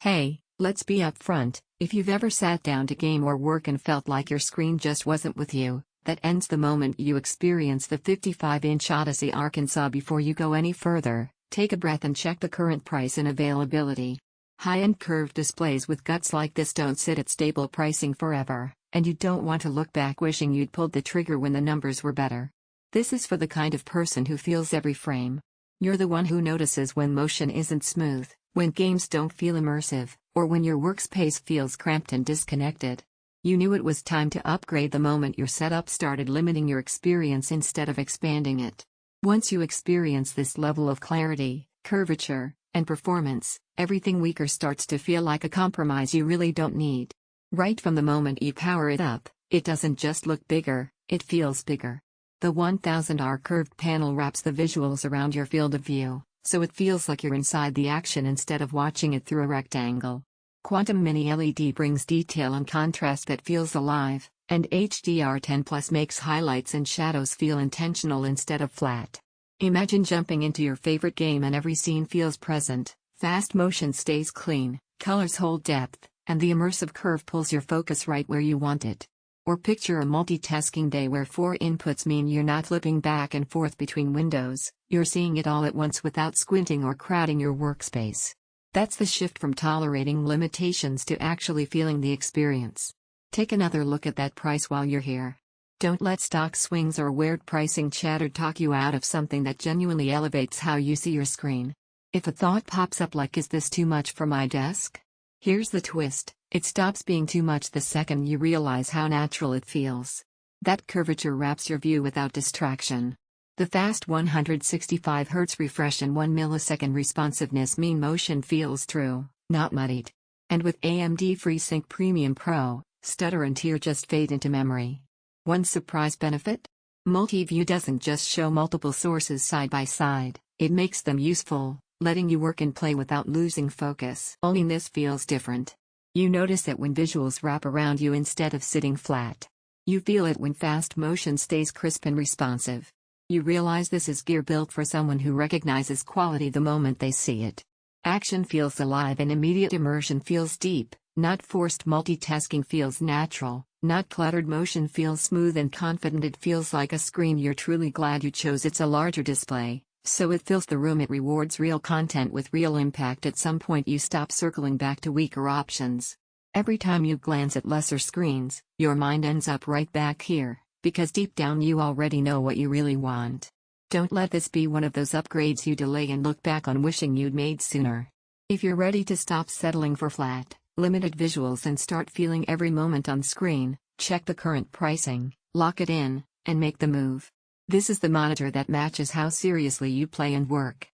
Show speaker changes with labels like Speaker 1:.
Speaker 1: Hey, let's be upfront, if you've ever sat down to game or work and felt like your screen just wasn't with you, that ends the moment you experience the 55-inch Odyssey Ark and saw. Before you go any further, take a breath and check the current price and availability. High-end curved displays with guts like this don't sit at stable pricing forever, and you don't want to look back wishing you'd pulled the trigger when the numbers were better. This is for the kind of person who feels every frame. You're the one who notices when motion isn't smooth, when games don't feel immersive, or when your workspace feels cramped and disconnected. You knew it was time to upgrade the moment your setup started limiting your experience instead of expanding it. Once you experience this level of clarity, curvature, and performance, everything weaker starts to feel like a compromise you really don't need. Right from the moment you power it up, it doesn't just look bigger, it feels bigger. The 1000R curved panel wraps the visuals around your field of view, so it feels like you're inside the action instead of watching it through a rectangle. Quantum Mini LED brings detail and contrast that feels alive, and HDR10 Plus makes highlights and shadows feel intentional instead of flat. Imagine jumping into your favorite game and every scene feels present, fast motion stays clean, colors hold depth, and the immersive curve pulls your focus right where you want it. Or picture a multitasking day where 4 inputs mean you're not flipping back and forth between windows, you're seeing it all at once without squinting or crowding your workspace. That's the shift from tolerating limitations to actually feeling the experience. Take another look at that price while you're here. Don't let stock swings or weird pricing chatter talk you out of something that genuinely elevates how you see your screen. If a thought pops up like, is this too much for my desk? Here's the twist. It stops being too much the second you realize how natural it feels. That curvature wraps your view without distraction. The fast 165Hz refresh and 1 millisecond responsiveness mean motion feels true, not muddied. And with AMD FreeSync Premium Pro, stutter and tear just fade into memory. One surprise benefit? Multi-view doesn't just show multiple sources side by side, it makes them useful, letting you work and play without losing focus. Only this feels different. You notice it when visuals wrap around you instead of sitting flat. You feel it when fast motion stays crisp and responsive. You realize this is gear built for someone who recognizes quality the moment they see it. Action feels alive and immediate immersion feels deep, not forced. Multitasking feels natural, not cluttered. Motion feels smooth and confident. It feels like a screen you're truly glad you chose. It's a larger display, so it fills the room. It rewards real content with real impact. At some point you stop circling back to weaker options. Every time you glance at lesser screens, your mind ends up right back here, because deep down you already know what you really want. Don't let this be one of those upgrades you delay and look back on wishing you'd made sooner. If you're ready to stop settling for flat, limited visuals and start feeling every moment on screen, check the current pricing, lock it in, and make the move. This is the monitor that matches how seriously you play and work.